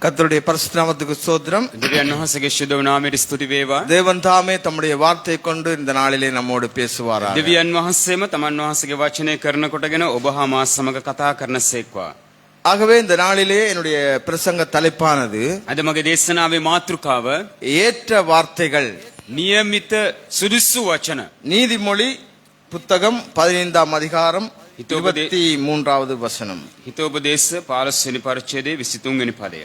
கர்த்தருடைய பரிசுத்த நாமத்துக்கு ஸ்தோத்திரம். දෙවියන් වහන්සේගේ ශුද්ධ නාමයට ස්තුති වේවා. தேவன் தாமே தம்முடைய வார்த்தை கொண்டு இந்த நாளிலே நம்மோடு பேசுவாராக. දෙවියන් වහන්සේම තමන් වහන්සේගේ වචනය කරන කොටගෙන ඔබ හා මා සමග කතා කරනසේක්වා. ஆகவே இந்த நாளிலே என்னுடைய பிரசங்க தலைப்பானது අද මගේ දේශනාවේ මාතෘකාව ஏற்ற வார்த்தைகள். නියමිත සුදුසු වචන. நீதிமொழி புத்தகம் 15ஆம் அதிகாரம் 23வது வசனம். හිතෝපදේශ 15 වෙනි පරිච්ඡේදයේ 23 වෙනි පදය.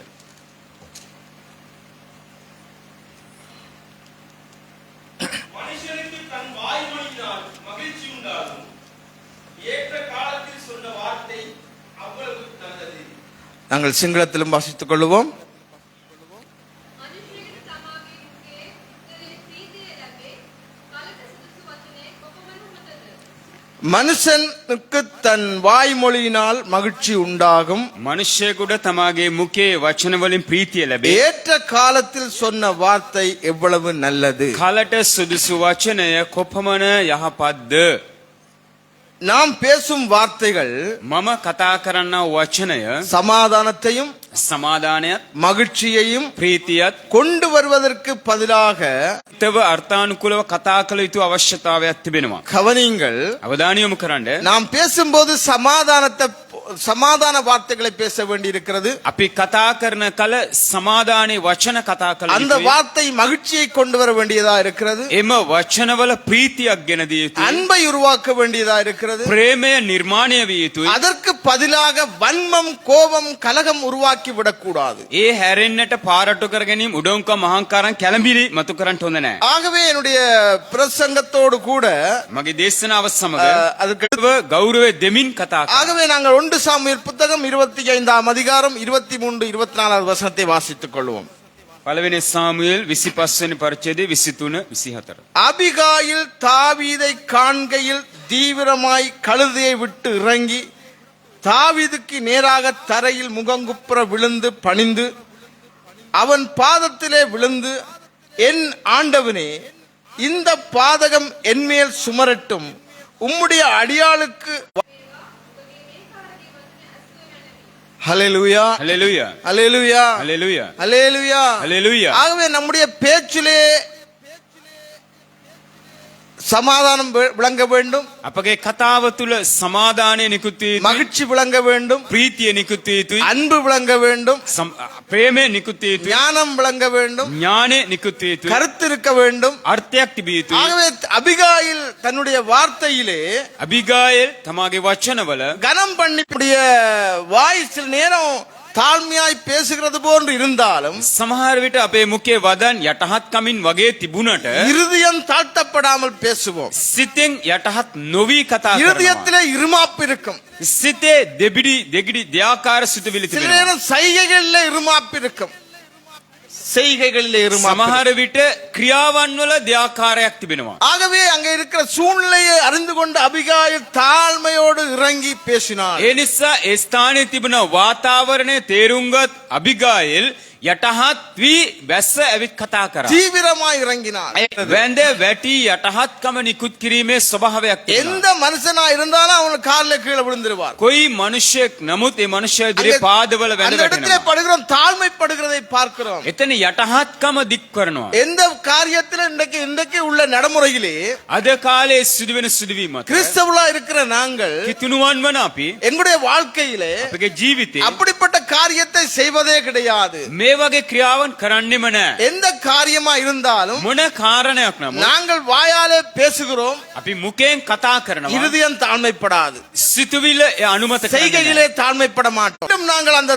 மனுஷனுக்கு தன் வாய்மொழியினால் மகிழ்ச்சி உண்டாகும். ஏற்ற காலத்தில் சொன்ன வார்த்தை அவ்வளவு நல்லது. நாங்கள் சிங்களத்திலும் வாசித்துக் கொள்வோம். மனுஷனுக்கு தன் வாய்மொழியினால் மகிழ்ச்சி உண்டாகும். මනුෂ්‍යයෙකුට තමාගේ මුඛේ වචන වලින් ප්‍රීතිය ලැබේ. ஏற்ற காலத்தில் சொன்ன வார்த்தை எவ்வளவு நல்லது. කලට සුදුසු වචනය කොපමණ යහපත්ද. நாம் பேசும் வார்த்தைகள் මම කතා කරන්නා වචනය சமாதானத்தையும் සමාදානයත් மகிழ்ச்சியையும் ප්‍රීතියත් கொண்டு வருவதற்கு பதிலாக තව අර්ථානුකූලව කතා කළ යුතු අවශ්‍යතාවයක් තිබෙනවා. கவனியுங்கள். අවධානය යොමු කරන්න. நாம் பேசும்போது சமாதான வார்த்தைகளை பேச வேண்டியிருக்கிறது. අපි කතා කරන කල සමාදානයේ වචන කතා කළ அந்த යුතුයි. வார்த்தை மகிழ்ச்சியை கொண்டு வர வேண்டியதா இருக்கிறது. එම වචනවල ප්‍රීතියක් ගෙන දිය යුතුයි. அன்பை உருவாக்க வேண்டியதா இருக்கிறது. ප්‍රේමය නිර්මාණය විය යුතුයි. அதற்கு பதிலாக வன்மம், கோபம், கலகம் உருவாக்கி விடக்கூடாது. ඒ හැරෙන්නට පාරට්ටු කර ගැනීම උඩුම්කම් අහංකාරම් කැළඹිලි මතු කරන්න හොඳ නැහැ. ஆகவே என்னுடைய பிரசங்கத்தோடு கூட මගේ දේශනාව සමග அதுக்கு ගෞරවය දෙමින් කතා කරා. ஆகவே நாங்கள் 1 சாமுவேல் புத்தகம் 25ஆம் அதிகாரம் 23 24வது வசனத்தை வாசித்துக் கொள்வோம். පළවෙනි සාමුவேල් 25 වෙනි පරිච්ඡේදයේ 23 24. அபிகாயில் தாவீதை காண்கையில் தீவிரமாய் கழுதையை விட்டு இறங்கி தாவீதுக்கு நேராக தரையில் முகங்குப்புற விழுந்து பணிந்து அவன் பாதத்திலே விழுந்து, என் ஆண்டவனே, இந்த பாதகம் என்மேல் சுமரட்டும், உம்முடைய அடியாளுக்கு ஹல்லேலூயா ஹல்லேலூயா ஹல்லேலூயா ஹல்லேலூயா ஹல்லேலூயா ஹல்லேலூயா. ஆகவே நம்முடைய பேச்சிலே சமாதானம் விளங்க வேண்டும், අපගේ කතාව තුළ සමාදානය නිකුත් විය යුතුයි. மகிழ்ச்சி விளங்க வேண்டும், ප්‍රීතිය නිකුත් විය යුතුයි. அன்பு விளங்க வேண்டும், ප්‍රේමය නිකුත් විය යුතුයි. ஞானம் விளங்க வேண்டும், ඥානය නිකුත් විය යුතුයි. கருத்து இருக்க வேண்டும். අර්ථයක් තිබිය යුතුයි. ஆகவே அபிகாயில் தன்னுடைய வார்த்தையிலே අබිගායල් තමාගේ වචනවල கனம் பண்ணிய வாய் சில நேரம் தாழ்மையாய் பேசுகிறது போன்று இருந்தாலும் සමහර විට අපේ මුඛයේ වදන් යටහත් කමින් වගේ තිබුණට இருதயம் தாழ்த்தப்படாமல் பேசுவோம். සිතෙන් යටහත් නොවි කතා කරනවා. இருதயத்திலே இருமாப்பு இருக்கும். සිතේ දෙගිඩි දෙආකාර සිතුවිලි சில තිබෙනවා. நேரம் செய்கைகளிலே இருமாப்பு இருக்கும். செய்கைகளிலே இருமாப்பு. සමහර විට ක්‍රියාවන් වල දෙආකාරයක් තිබෙනවා. ஆகவே அங்கே இருக்கிற சூழ்நிலையை அறிந்து கொண்டு அபிகாயில் தாழ்மையோடு இறங்கி பேசினார். ඒ නිසා ඒ ස්ථානයේ තිබෙන වාතාවරණය තේරුම්ගත් අබිගායල් යටහත් වී වැස්ස ඇවිත් කතා කරා. தீவிரமாய் இறங்கினார். වැඳ වැටි යටහත්කම නිකුත් කිරීමේ ස්වභාවයක් තිබෙනවා. எந்த மனுஷனா இருந்தாலும் அவன் காலில் கீழே விழுந்துருவார். කොයි මනුෂ්‍යයෙක් නමුත් ඒ මනුෂ්‍යය ඉදිරියේ පාදවල වැඳ அந்த இடத்திலே වැටෙනවා. படுகிறோம், தாழ்மைப்படுகிறதை பார்க்கிறோம். එතන යටහත්කම දික් කරනවා. எந்த காரியத்தில் இன்றைக்கு உள்ள நடைமுறையிலே අද කාලේ සිදුවෙන සිදුවීම් මත கிறிஸ்தவர்களா இருக்கிற நாங்கள் කිතුණුවන් වන අපි எங்களுடைய வாழ்க்கையிலே අපගේ ජීවිතේ அப்படிப்பட்ட காரியத்தை செய்வதே கிடையாது. මේ වගේ ක්‍රියාවන් කරන්නෙම නැහැ. எந்த காரியமா இருந்தாலும் මොන කාරණයක් නමුත් நாங்கள் வாயாலே பேசுகிறோம், අපි මුඛයෙන් කතා කරනවා. இருதயம் தாழ்மைப்படாது, සිතුවිල්ල ඒ අනුමත කරන්නේ செய்கையிலே தாழ்மைப்பட மாட்டோம். மீண்டும் நாங்கள் அந்த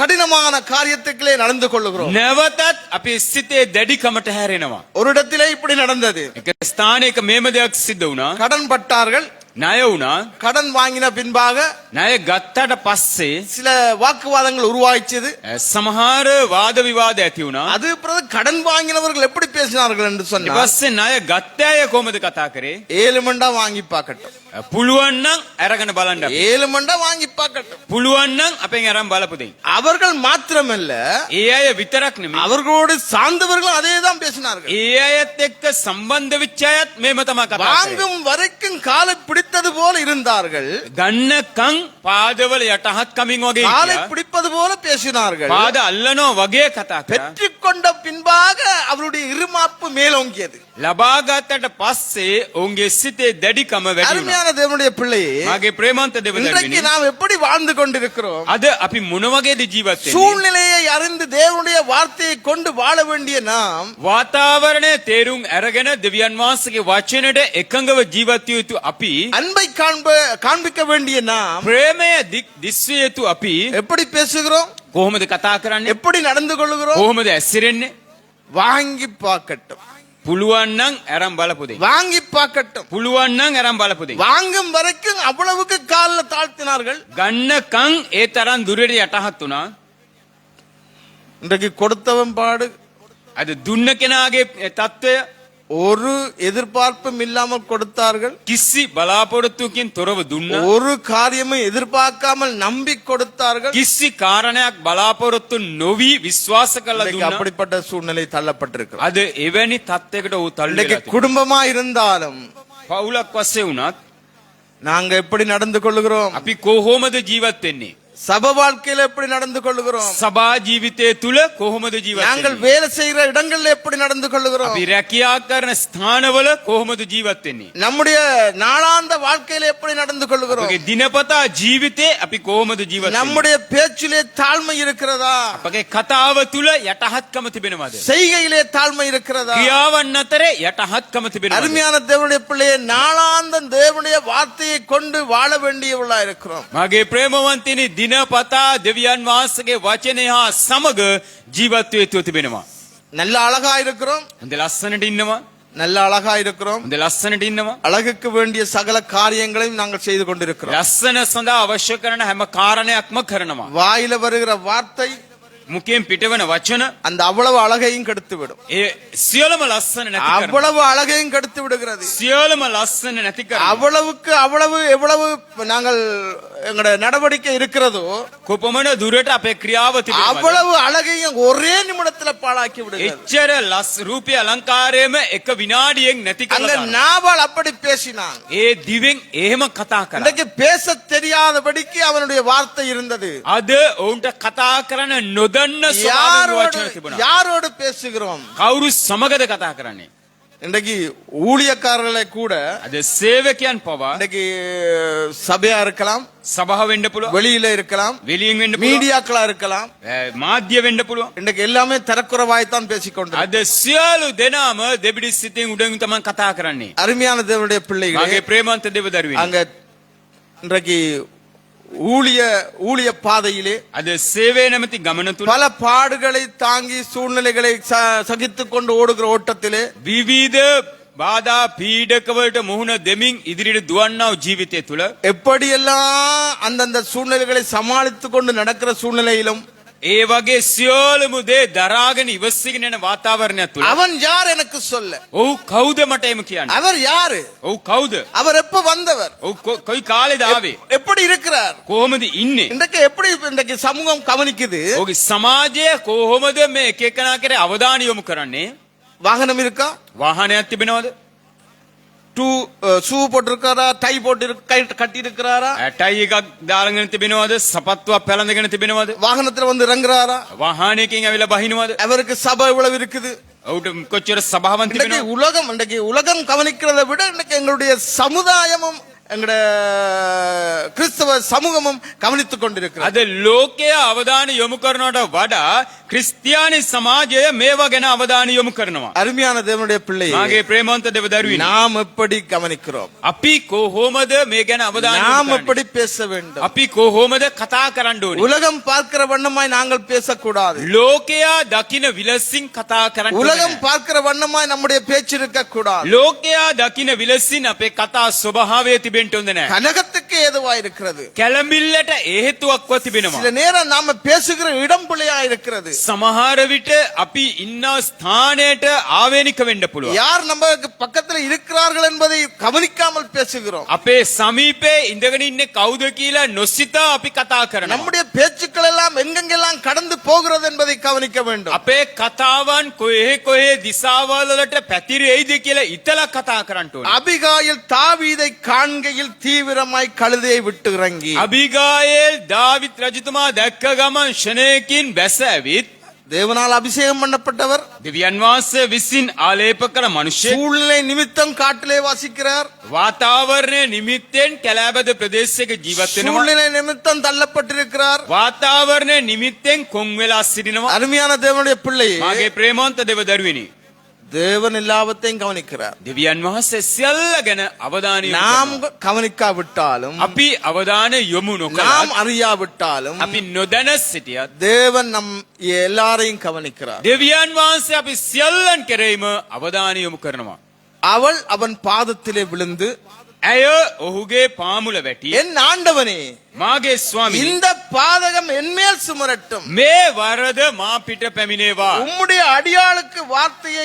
கடினமான காரியத்துக்குள்ளே நடந்து கொள்ளுகிறோம். නැවතත් අපි සිතේ දැඩිකමට හැරෙනවා. ஒரு இடத்திலே இப்படி நடந்தது. එක ස්ථානයක මේම දෙයක් සිද්ධ වුණා. கடன் பட்டார்கள். ණය වුණා. கடன் வாங்கின பின்பாக ණය ගත්තට පස්සේ சில வாக்குவாதங்கள் உருவாயிச்சது. සමහර වාද විවාද ඇති වුණා. அது பிறகு கடன் வாங்கினவர்கள் எப்படி பேசினார்கள் என்று சொன்னால், ඊපස්සේ ණය ගත්ත අය කොහොමද කතා කරේ? 7 மண்டா வாங்கி பார்க்கட்டும், පුළුවන් නම් අරගෙන බලන්න අපි. 7 மண்டா வாங்கி பார்க்கட்டும். පුළුවන් නම් අපෙන් අරන් බලපු දෙයි. அவர்கள் மாத்திரமல்ல, ඒ අය විතරක් නෙමෙයි. அவர்களோடு சார்ந்தவர்களும் அதே தான் பேசினார்கள். ඒ අයත් එක්ක සම්බන්ධ වෙච්ච අයත් මේම තමයි කතා කරේ. வாங்கும் வரைக்கும் காலை பிடித்தது போல இருந்தார்கள். ගන්නකම් පාදවල යටහත් කමින් වගේ காலை හිටියා. பிடிப்பது அள்ளுகிறது போல பேசினார்கள் පාද අල්ලනවා වගේ කතා කරා. பெற்றுக்கொண்ட பின்பாக அவருடைய இருமாப்பு மேலோங்கியது. ලබාගත්තට පස්සේ ඔවුන්ගේ සිතේ දැඩිකම වැඩි වුණා. அருமையான தேவனுடைய பிள்ளையே, මාගේ ප්‍රේමන්ත இன்றைக்கு දෙවදරුවනි, நாம் எப்படி வாழ்ந்து கொண்டிருக்கிறோம்? අද අපි මොන වගේද ජීවත් වෙන්නේ? சூழ்நிலையை அறிந்து தேவனுடைய வார்த்தையை கொண்டு வாழ வேண்டிய நாம் වාතාවරණය තේරුම් අරගෙන දෙවියන් වහන්සේගේ වචනයට එකඟව ජීවත් විය යුතු අපි, அன்பை காண்பிக்க வேண்டிய நாம் ප්‍රේමය දිස්විය යුතු අපි எப்படி பேசுகிறோம், කොහොමද කතා කරන්නේ? எப்படி நடந்து கொள்கிறோம்? කොහොමද ඇසිරෙන්නේ? வாங்கி பார்க்கட்டும், පුළුවන් නම් අරන් බලපු දෙයි. வாங்கி பார்க்கட்டும். පුළුවන් නම් අරන් බලපු දෙයි. வாங்கும் வரைக்கும் அவ்வளவுக்கு கால்ல தாழ்த்தினார்கள். ගන්නකම් ඒ තරම් දුරට යටහත් වුණා. இன்றைக்கு கொடுத்தவன் பாடு අද දුන්න කෙනාගේ தত্ত্বය ஒரு எதிர்பார்ப்பும் இல்லாமல் கொடுத்தார்கள். කිසි බලාපොරොත්තුකින් තොරව දුන්නා. ஒரு காரியமும் எதிர்பார்க்காமல் நம்பி கொடுத்தார்கள். කිසි කාරණයක් බලාපොරොත්තු නොවි විශ්වාස කළා இன்றைக்கு දුන්නා. அப்படிப்பட்ட சூழ்நிலை தள்ளப்பட்டிருக்கிறது. අද එවැනි තත්යකට ඌ තල්ලු இன்றைக்கு වෙලා තිබෙනවා. குடும்பமா இருந்தாலும் පවුලක් වශයෙන් වුණත් நாங்க எப்படி நடந்து கொள்ளுகிறோம், අපි කොහොමද ජීවත් වෙන්නේ? சப வாழ்க்கையில எப்படி நடந்து கொள்ளுகிறோம், සභා ජීවිතය තුල කොහොමද ජීවත් நாங்கள் වෙන්නේ? வேலை செய்கிற இடங்கள்ல எப்படி நடந்து கொள்ளுகிறோம், අපි රැකියා කරන ස්ථානවල කොහොමද ජීවත් වෙන්නේ? நம்முடைய நாளாந்த வாழ்க்கையில எப்படி நடந்து கொள்ளுகிறோம், අපගේ දිනපතා ජීවිතේ අපි කොහොමද ජීවත් වෙන්නේ? நம்முடைய பேச்சிலே தாழ்மை இருக்கிறதா, අපගේ කතාව තුල යටහත්කම තිබෙනවද? செய்கையிலே தாழ்மை இருக்கிறதா? ක්‍රියාවන් අතරේ යටහත්කම තිබෙනවද? அருமையான தேவனுடைய பிள்ளையே, நாளாந்த தேவனுடைய வார்த்தையை கொண்டு வாழ வேண்டியவர்களா இருக்கிறோம். මගේ ප්‍රේමවන්තිනි, දිනපතා දෙවියන් වහන්සේගේ වචනය හා සමග ජීවත් වෙ යුතු තිබෙනවා. நல்ல அழகா இருக்கிறோம், හොඳ ලස්සනට ඉන්නවා. நல்ல அழகா இருக்கிறோம். හොඳ ලස්සනට ඉන්නවා. அழகுக்கு வேண்டிய சகல காரியங்களையும் நாங்கள் செய்து கொண்டிருக்கிறோம். ලස්සන සඳහා අවශ්‍ය කරන හැම කාරණයක්ම කරනවා. வாயில வருகிற வார்த்தை මුකෙන් පිටවන වචන அந்த அவ்வளவு அழகையும் கெடுத்து விடும். ඒ සියලුම ලස්සන නැති කරනවා. அவ்வளவு அழகையும் கெடுத்து விடுகிறது. සියලුම ලස්සන නැති කරනවා. அவ்வளவுக்கு அவ்வளவு எவ்வளவு நாங்கள் எங்களோட நடவடிக்கை இருக்கிறதோ කොපමණ දුරට අපේ ක්‍රියාව තිබෙනවද? அவ்வளவு அழகையும் ஒரே நிமிடத்துல பாழாக்கி விடுகிறது. එච්චර රූපී අලංකාරයම එක විනාඩියෙන් නැති அங்க කරලා දානවා. நாபால் அப்படி பேசினான். ඒ දිවෙන් එහෙම කතා කරා. இன்றைக்கு பேச தெரியாதபடிக்கு அவனுடைய வார்த்தை இருந்தது. අද ඔවුන්ට කතා කරන්න නොදන්න ස්වභාවයෙන් වචන තිබුණා. யாரோடு பேசுகிறோம்? කවුරු සමගද කතා කරන්නේ? இன்றைக்கு ஊழியக்காரர்களை கூட අද සේවකයන් පවා இன்றைக்கு சபையா இருக்கலாம், සභාව වෙන්න පුළුවන්, வெளியில இருக்கலாம், වෙලියෙන් වෙන්න පුළුවන්, மீடியாக்களா இருக்கலாம். මාධ්‍ය වෙන්න පුළුවන්. இன்றைக்கு எல்லாமே தரக்குறைவாய்த்தான் பேசிக்கொண்டு අද සියලු දෙනාම දෙබිඩි සිතින් උඩින් තමයි කතා කරන්නේ. அருமையான தேவனுடைய பிள்ளைகளே, මගේ ප්‍රේමන්ත දෙවදරුවනි, அங்க இன்றைக்கு ஊழிய பாதையிலே අද සේවය නැමැති ගමන තුල பல பாடுகளை தாங்கி சூழ்நிலைகளை சகித்துக் கொண்டு ஓடுகிற ஓட்டத்திலே විවිධ බාධා පීඩකවලට මුහුණ දෙමින් ඉදිරියට දුවන්නා වූ ජීවිතය තුල எப்படியெல்லாம் அந்தந்த சூழ்நிலைகளை சமாளித்துக் கொண்டு நடக்கிற சூழ்நிலையிலும் ඒ වගේ සියලුම දේ දරාගෙන ඉවසගෙන යන වාතාවරණයක් තුල அவன் யார் எனக்கு சொல்ல, ඔව් කවුද මට එම කියන්නේ? அவர் யாரு, ඔව් කවුද? அவர் எப்ப வந்தவர், ඔව් කොයි කාලේද ආවේ? எப்படி இருக்கிறார், කොහොමද ඉන්නේ? இன்றைக்கு எப்படி இன்றைக்கு சமூகம் கவனிக்குது? ඔගේ සමාජය කොහොමද මේ එක එකනා කෙරේ අවධානය යොමු කරන්නේ? வாகனம் இருக்கா, වාහනයක් තිබෙනවද? ஷூ போட்டிருக்காரா, டை போட்டு கட்டி இருக்கிறாரா, ටයි එකක් දාගෙන තිබෙනවද? සපත්තුවක් පැලඳගෙන තිබෙනවද? வாகனத்துல வந்து இறங்குறாரா, වාහනයකින් ඇවිල්ලා බහිනවද? அவருக்கு சபை இவ்வளவு இருக்குது. ඔවුට කොච්චර සභාවන් இன்றைக்கு තිබෙනවද? இன்றைக்கு உலகம் கவனிக்கிறதை விட இன்னைக்கு எங்களுடைய சமுதாயமும் எங்கட கிறிஸ்தவ சமூகமும் கவனித்துக் கொண்டிருக்கிறது. අද ලෝකයේ අවධානය යොමු කරනවට වඩා ක්‍රිස්තියානි සමාජය මේවා ගැන අවධානය යොමු කරනවා. அருமையான தேவனுடைய பிள்ளை, මාගේ ප්‍රේමවන්ත දෙවදරුවනි, நாம் எப்படி கவனிக்கிறோம், අපි කොහොමද මේ ගැන අවධානය நாம் යොමු எப்படி කරන්නේ? பேச வேண்டும்? අපි කොහොමද කතා කරන්න ඕනේ? உலகம் பார்க்கிற வண்ணமாய் நாங்கள் பேசக்கூடாது. ලෝකයා දකින විලසින් කතා කරන්න உலகம் ඕනේ. பார்க்கிற வண்ணமாய் நம்முடைய பேச்சு இருக்க கூடாது. ලෝකයා දකින විලසින් අපේ කතා ස්වභාවය තිබෙන්න හොඳ නැහැ. கலகத்துக்கு ஏதுவாய் இருக்கிறது. කැළඹිල්ලට හේතුවක්ව තිබෙනවා. சில நேரம் நாம பேசுகிற இடம் பிள்ளையா இருக்கிறது. සමහර විට අපි ඉන්න ස්ථානයට ආවේනික වෙන්න පුළුවන්. யார் நமக்கு பக்கத்துல இருக்கிறார்கள் என்பதை கவனிக்காமல் பேசுகிறோம். අපේ සමීපේ ඉඳගෙන ඉන්නේ කවුද කියලා නොසිතා අපි කතා කරනවා. நம்முடைய பேச்சுக்கள் எல்லாம் எங்கெங்கெல்லாம் கடந்து போகிறது என்பதை கவனிக்க வேண்டும். අපේ කතාවන් කොහේ දිසාවල් වලට පැතිරෙයිද කියලා ඉතලා කතා කරන්න ඕනේ. அபிகாயில் தாவீதை காண்க காண்கையில் தீவிரமாய் கழுதையை விட்டு இறங்கி අබිගායේල් දාවිත් රජතුමා දැක්ක ගමන් ෂණයකින් බැස ඇවිත් தேவனால் அபிஷேகம் பண்ணப்பட்டவர் දෙවියන් වහන්සේ විසින් ආලේප කළ මනුෂ්‍යයෙක් சூழ்நிலை நிமித்தம் காட்டிலே வாசிக்கிறார். වාතාවරණය නිමිත්තෙන් කැලෑබද ප්‍රදේශයක ජීවත් වෙනවා. சூழ்நிலை நிமித்தம் தள்ளப்பட்டிருக்கிறார். වාතාවරණය නිමිත්තෙන් කොන් වෙලා සිටිනවා. அருமையான தேவனுடைய பிள்ளையே, මාගේ ප්‍රේමවන්ත දෙව දරුවෙනි. தேவன் எல்லாவற்றையும் கவனிக்கிறார். දෙවියන් වහන්සේ සියල්ල ගැන අවධානය යොමු நாம் කරනවා. கவனிக்காவிட்டாலும் අපි අවධානය යොමු නොකළත් நாம் அறியாவிட்டாலும் අපි නොදැන සිටියත් தேவன் நம் எல்லாரையும் கவனிக்கிறார். දෙවියන් වහන්සේ අපි සියල්ලන් කෙරෙහිම අවධානය යොමු කරනවා. அவள் அவன் பாதத்திலே விழுந்து, ඇය ඔහුගේ පාමුල වැටි என் ஆண்டவனே, මාගේ ස්වාමීනි இந்த பாதகம் என்மேல் சுமரட்டும். මේ වරද මා පිට පැමිණේවා. உம்முடைய அடியாளுக்கு வார்த்தையை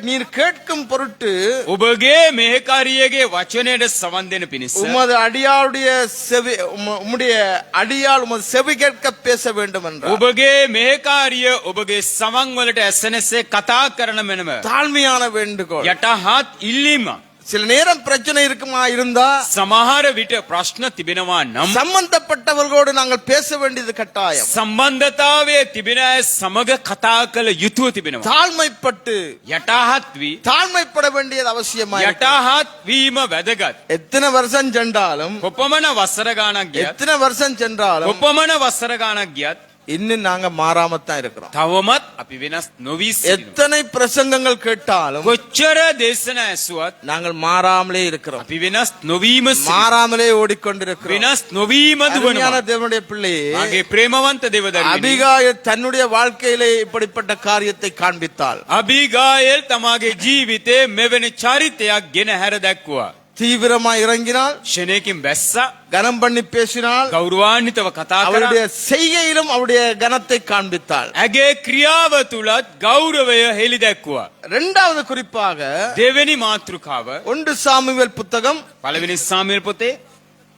நீர் கேட்கும் பொருட்டு ඔබගේ මෙහෙකාරියගේ වචනයට සවන් දෙන පිණිස உமது அடியாளுடைய செவி உம்முடைய அடியாள் உமது செவி கேட்க பேச வேண்டும் என்றார். ඔබගේ මෙහෙකාරිය ඔබගේ සමන් වලට ඇසෙනසේ කතා කරන මෙනම தாழ்மையான வேண்டுகோள். යටහත් ඉල්ලීම. சில நேரம் பிரச்சனை இருக்குமா இருந்தா සමහර විට ප්‍රශ්න තිබෙනවා නම් சம்பந்தப்பட்டவர்களோடு நாங்கள் பேச வேண்டியது கட்டாயம். සම්බන්ධතාවයේ තිබෙන අය සමග කතා කළ යුතුව තිබෙනවා. தாழ்மைப்பட்டு යටහත් වී தாழ்மைப்பட வேண்டியது அவசியமா. යටහත් වීම වැදගත්. எத்தனை வருஷம் சென்றாலும் කොපමණ වසර ගානක් ගියත් எத்தனை வருஷம் சென்றாலும் කොපමණ වසර ගානක් ගියත් இன்னும் நாங்க மாறாமத்தான் இருக்கிறோம். තවමත් අපි වෙනස් නොවී සිටිනවා. எத்தனை பிரசங்கங்கள் கேட்டாலும் කොච්චර දේශනා ඇසුවත් நாங்கள் மாறாமலே இருக்கிறோம். අපි වෙනස් නොවීම සිටිනවා. மாறாமலே ஓடிக்கொண்டிருக்கிறோம். වෙනස් නොවීම அருமையான දුවනවා. தேவனுடைய பிள்ளையே, මාගේ ප්‍රේමවන්ත දෙවදරුවනි அபிகாயில் தன்னுடைய வாழ்க்கையிலே இப்படிப்பட்ட காரியத்தை காண்பித்தாள். අබිගායල් තමාගේ ජීවිතේ මෙවැනි චරිතයක් ගෙන හැර දැක්වුවා. தீவிரமாய் இறங்கினாள், ෂණයකින් බැස්සා கனம் பண்ணி பேசினாள், ගෞරවාන්විතව කතා කරා. அவருடைய செய்கையிலும் அவருடைய கனத்தை காண்பித்தாள். ඇගේ ක්‍රියාව තුලත් ගෞරවය හෙළි දැක්වුවා. இரண்டாவது குறிப்பாக දෙවෙනි මාතෘකාව 1 சாமுவேல் புத்தகம் පළවෙනි සාමුවෙල් පොතේ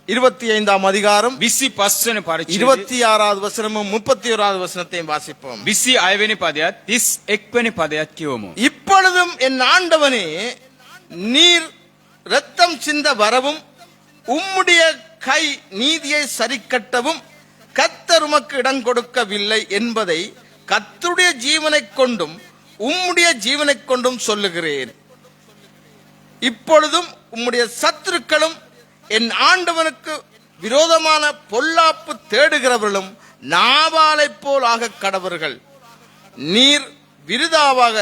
25ஆம் அதிகாரம் 25 වෙනි පරිච්ඡේදය 26வது வசனமும் 31வது வசனத்தையும் வாசிப்போம். 26 වෙනි පදයත් 31 වෙනි පදයත් කියවමු. இப்பொழுதும் என் ஆண்டவனே, நீர் இரத்தம் சிந்த வரவும் உம்முடைய கை நீதியை சரிக்கட்டவும் கர்த்தர் உமக்கு இடம் கொடுக்கவில்லை என்பதை கர்த்தருடைய ஜீவனைக் கொண்டும் உம்முடைய ஜீவனைக் கொண்டும் சொல்லுகிறேன். இப்பொழுதும் உம்முடைய சத்துருக்களும் என் ஆண்டவனுக்கு விரோதமான பொல்லாப்பு தேடுகிறவர்களும் நாபாலைப் போல் ஆக கடவர்கள். நீர் விருதாவாக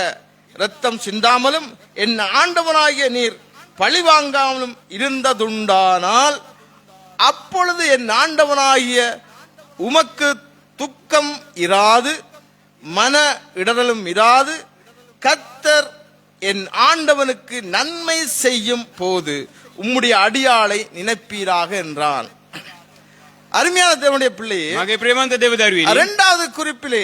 இரத்தம் சிந்தாமலும் என் ஆண்டவனாகிய நீர் பழி வாங்காமலும் இருந்ததுண்டானால் அப்பொழுது என் ஆண்டவனாகிய உமக்கு துக்கம் இராது, மன இடரலும் இராது. கர்த்தர் என் ஆண்டவனுக்கு நன்மை செய்யும் போது உம்முடைய அடியாளை நினைப்பீராக என்றான். அருமையான தேவனுடைய பிள்ளையே, මාගේ ප්‍රේමවන්ත දෙවදරුවනි இரண்டாவது குறிப்பிலே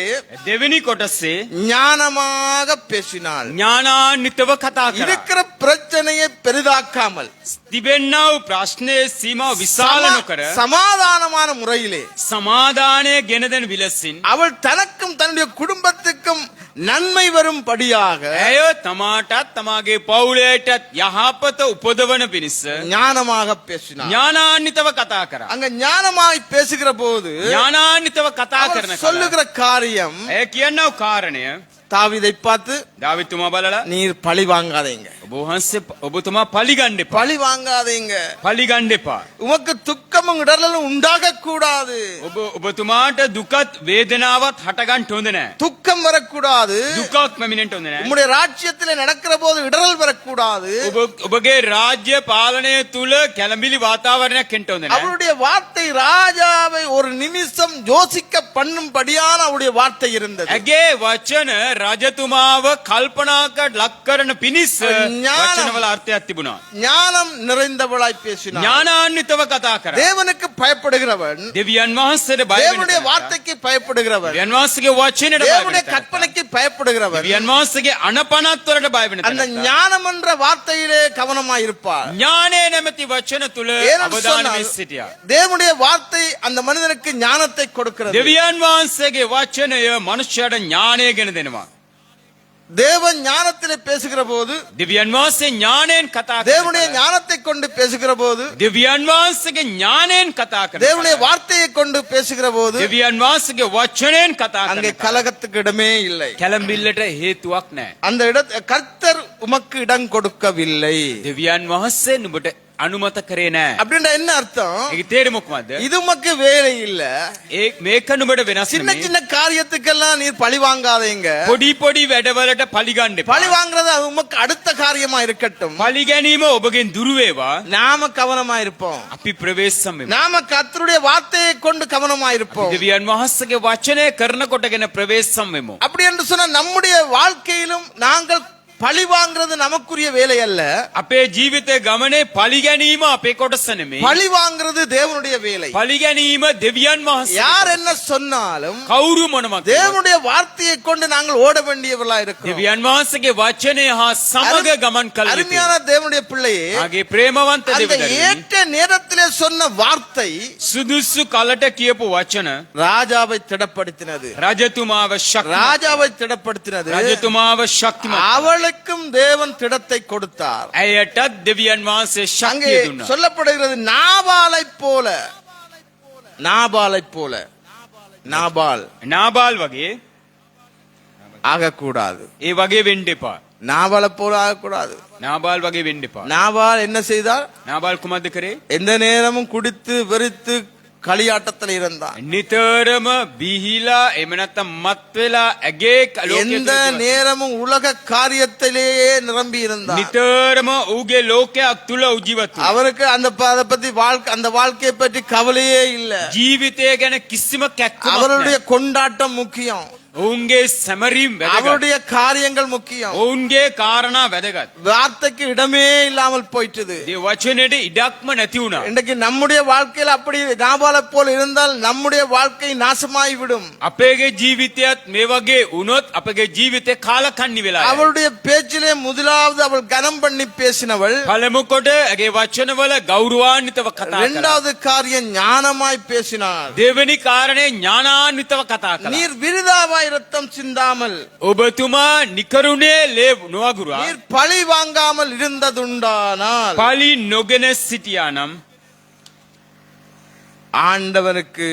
දෙවෙනි කොටසේ ஞானமாக பேசினாள். ඥානාන්විතව කතා කරා. இருக்கிற பிரச்சனையை பெரிதாக்காமல் තිබෙන්නා වූ ප්‍රශ්නයේ සීමාව විශාල නොකර சமாதானமான முறையிலே සමාදානය ගෙන දෙන විලසින් அவள் தனக்கும் தன்னுடைய குடும்பத்துக்கும் நன்மை வரும்படியாக ඇය තමාටත් තමාගේ පවුලයටත් යහපත උපදවන පිණිස ஞானமாக பேசினாள். ඥානාන්විතව කතා කරා. அங்க ஞானமாய் பேசுகிற போது ඥානාන්විතව කතා அவள் කරන කල சொல்லுகிற காரியம் ඇය කියන්නව කාරණය தாவீதை பார்த்து, දාවිත්තුමා බලලා நீர் பழி வாங்காதீங்க, ඔබ වහන්සේ ඔබතුමා පලිගන්න එපා. பழி வாங்காதீங்க, පලිගන්න එපා. உமக்கு துக்கமும் இடரலும் உண்டாக கூடாது, ඔබතුමාට දුකත් වේදනාවත් හටගන්න හොඳ නැහැ. துக்கம் வரக்கூடாது, දුකක් පැමිණෙන්න හොඳ නැහැ. உம்முடைய ராஜ்யத்திலே நடக்கிற போது இடரல் வரக்கூடாது. ඔබගේ රාජ්‍ය පාලනය තුල කැළඹිලි වාතාවරණයක් එන්න හොඳ නැහැ. அவருடைய வார்த்தை ராஜாவை ஒரு நிமிஷம் யோசிக்க பண்ணும்படியான அவருடைய வார்த்தை இருந்தது. ඇගේ වචන රජතුමාව කල්පනාකට ලක් කරන පිණිස වචනවල අර්ථයක් තිබුණා. ஞானம் நிறைந்தவளாய் பேசினார். ඥානාන්විතව කතා කරා. தேவனுக்கு பயப்படுகிறவன், දෙවියන් වහන්සේට බය වෙන தேவனுடைய வார்த்தைக்கு பயப்படுகிறவன், දෙවියන් වහන්සේගේ වචනයට බය தேவனுடைய වෙන கற்பனைக்கு பயப்படுகிறவன் දෙවියන් වහන්සේගේ අනපනත් වලට බය වෙන அந்த ஞானம் என்ற வார்த்தையிலே கவனமாய் இருப்பார். ඥානය නැමැති වචන තුල ஏனென்று අවධානය சொன்னால், වෙ සිටියා. தேவனுடைய வார்த்தை அந்த மனிதனுக்கு ஞானத்தை கொடுக்கிறது. දෙවියන් වහන්සේගේ වචනය මනුෂ්‍යයට ඥානය ගෙන දෙනවා. தேவ ஞானத்திலே பேசுகிற போது, දෙවියන් වහන්සේ ඥාණයෙන් කතා தேவனுடைய කරනවා. ஞானத்தை கொண்டு பேசுகிற போது, දෙවියන් වහන්සේගේ ඥාණයෙන් කතා தேவனுடைய කරනවා. வார்த்தையை கொண்டு பேசுகிற போது දෙවියන් වහන්සේගේ වචනයෙන් කතා அங்கே කරනවා. கலகத்துக்கு இடமே இல்லை. කැළඹිල්ලට හේතුවක් නැහැ. அந்த கர்த்தர் உமக்கு இடம் கொடுக்கவில்லை. දෙවියන් වහන්සේ නුඹට අනුමත කරේ නැහැ. அப்படின்ற என்ன அர்த்தம்? ඒකේ තේරුම මොකක්ද? இது உமக்கு வேலை இல்ல. මේක නුඹට වෙනස් சின்ன නෙමෙයි. சின்ன காரியத்துக்கெல்லாம் நீர் பழி வாங்காதீங்க. පොඩි පොඩි වැඩවලට පලි ගන්න பழி එපා. வாங்குறது அது உமக்கு அடுத்த காரியமா இருக்கட்டும். පලි ගැනීම ඔබගෙන් දුරු වේවා. நாம கவனமா இருப்போம். අපි ප්‍රවේශම් වෙමු. நாம கர்த்தருடைய வார்த்தையை கொண்டு கவனமா இருப்போம். දෙවියන් වහන්සේගේ වචනය කරනකොටගෙන ප්‍රවේශම් වෙමු. அப்படி என்று சொன்னா நம்முடைய வாழ்க்கையிலும் நாங்கள் பழி வாங்குறது நமக்குரிய வேலை அல்ல. අපේ ජීවිතේ ගමනේ පලි ගැනීම අපේ කොටස නෙමෙයි. பழி வாங்குறது தேவனுடைய வேலை. පලි ගැනීම දෙවියන් වහන්සේ. யார் என்ன சொன்னாலும் කවුරු මොනම කිව්වත් தேவனுடைய வார்த்தையை கொண்டு நாங்கள் ஓட வேண்டியவர்களா இருக்கிறோம். දෙවියන් වහන්සේගේ වචනය හා සමග ගමන් කළ යුතුයි. அருமையான தேவனுடைய பிள்ளையே, ආගේ ප්‍රේමවන්ත அந்த දෙවියන් ஏற்ற நேரத்திலே சொன்ன வார்த்தை සුදුසු කලට කියපු වචන ராஜாவை திடப்படுத்தினது. රජතුමාව ශක්තිමත් ராஜாவை திடப்படுத்தினது. රජතුමාව ශක්තිමත් அவளுக்கும் தேவன் திடத்தை கொடுத்தார். ඇයටත් දෙවියන් වහන්සේ அங்கே ශක්තිය දුන්නා. சொல்லப்படுகிறது நாபாலைப் போல, நாபாலைப் போல, நாபால் නාබාල් වගේ ஆகக்கூடாது. ඒ වගේ වෙන්න එපා. நாபாலை போல ஆகக்கூடாது. නාබාල් වගේ වෙන්න එපා. நாபால் என்ன செய்தார்? නාබාල් කුමක්ද කරේ? எந்த நேரமும் குடித்து வெறித்து களியாட்டத்தில் இருந்தான். නිතරම බිහිලා එහෙම නැත්නම් මත් වෙලා ඇගේ எந்த ලෝකයේ நேரமும் உலக காரியத்திலேயே நிரம்பி இருந்தான். නිතරම ඌගේ ලෝකයක් තුල උජීවත් වුණා. அவருக்கு அதை பத்தி அந்த வாழ்க்கையை பற்றி கவலையே இல்ல. ජීවිතය ගැන කිසිම කැක්කමක් அவருடைய නැහැ. கொண்டாட்டம் முக்கியம். ඔවුන්ගේ සැමරීම් වැදගත්. அவருடைய காரியங்கள் முக்கியம். ඔවුන්ගේ කාරණා වැදගත්. வார்த்தைக்கு இடமே இல்லாமல் போயிட்டது. ඒ වචනේට ඉඩක්ම නැති වුණා. இன்றைக்கு நம்முடைய வாழ்க்கையில அப்படி நாபாலை போல இருந்தால் நம்முடைய வாழ்க்கை நாசமாய் விடும். අපේගේ ජීවිතයත් මේ වගේ වුණොත් අපගේ ජීවිතේ කාලකන්ණි වෙලා යනවා. அவளுடைய பேச்சிலே முதலாவது அவள் கனம் பண்ணி பேசினவள். පළමු කොට ඇගේ වචනවල ගෞරවාන්විතව කතා කළා. இரண்டாவது காரியம் ஞானமாய் பேசினாள். දෙවෙනි කාරණේ ඥානාන්විතව කතා කළා. நீர் விருதாவாய் ரத்தம் சிந்தாமல், ඔබතුමා නිකරුණේ ලේ නොවගුරා நீர் பழி வாங்காமல் இருந்ததுண்டானால் පලි නොගෙන සිටියා නම් ஆண்டவனுக்கு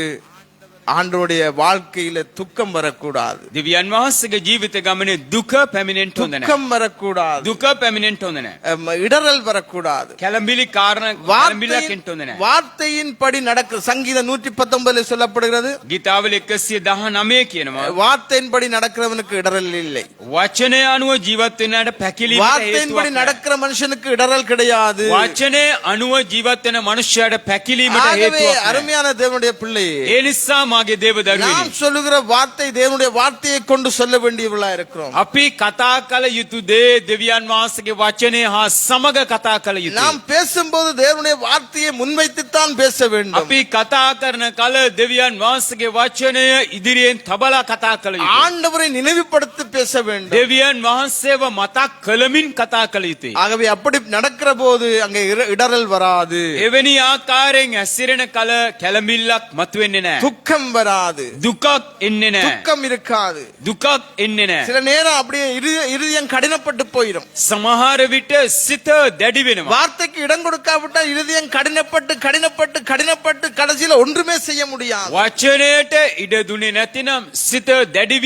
ஆண்டவருடைய வாழ்க்கையில துக்கம் வரக்கூடாது. දෙවියන් වහන්සේගේ ජීවිත ගමනේ දුක පැමිණෙන්න හොඳ නැහැ. துக்கம் வரக்கூடாது. දුක පැමිණෙන්න හොඳ නැහැ. இடரல் வரக்கூடாது. කැළඹිලි කාරණා කැළඹිලක් එන්න හොඳ නැහැ. வார்த்தையின்படி நடக்க சங்கீதம் 119 சொல்லப்படுகிறது. ගීතාවල 119 කියනවා வார்த்தையின்படி நடக்கிறவனுக்கு இடரல் இல்லை. වචනය අනුව ජීවත් වෙනාට පැකිලීමට வார்த்தையின்படி හේතුවක් නැහැ. நடக்கிற மனுஷனுக்கு இடரல் கிடையாது. වචනය අනුව ජීවත් වෙන මනුෂ්‍යයාට පැකිලීමට ஆகவே හේතුවක් නැහැ. அருமையான தேவனுடைய பிள்ளையே, ඒ නිසා මාගේ දේව දරුවනි நாம் சொல்லுகிற வார்த்தை தேவனுடைய வார்த்தையை கொண்டு சொல்ல வேண்டியவர்களா இருக்கிறோம். අපි කතා කළ යුතු දේ දෙවියන් වහන්සේගේ වචනය හා සමග කතා කළ යුතුයි. நாம் பேசும்போது தேவனுடைய வார்த்தையை முன்வைத்துத்தான் பேச வேண்டும். අපි කතා කරන කල දෙවියන් වහන්සේගේ වචනය ඉදිරියෙන් තබලා කතා කළ යුතුයි. ஆண்டவரை நினைவுபடுத்தி பேச வேண்டும். දෙවියන් වහන්සේව මතක් කළමින් කතා කළ යුතුයි. ஆகவே அப்படி நடக்கிற போது அங்கே இடரல் வராது. එවැනි ආකාරයෙන් ඇසිරෙන කල කැළඹිල්ලක් මතුවෙන්නේ නැහැ. துக்கம் வராது. දුකක් එන්නේ නැහැ. துக்கம் இருக்காது. දුකක් එන්නේ නැහැ. சில நேரம் அப்படியே இருதயம் கடினப்பட்டு போயிடும். සමහර විට සිත දැඩි වෙනවා. வார்த்தைக்கு இடம் கொடுக்காவிட்டால் இருதயம் கடினப்பட்டு கடினப்பட்டு கடினப்பட்டு கடைசியில ஒன்றுமே செய்ய முடியாது. වචනයට ඉඩ දුන්නේ නැතිනම් සිත දැඩි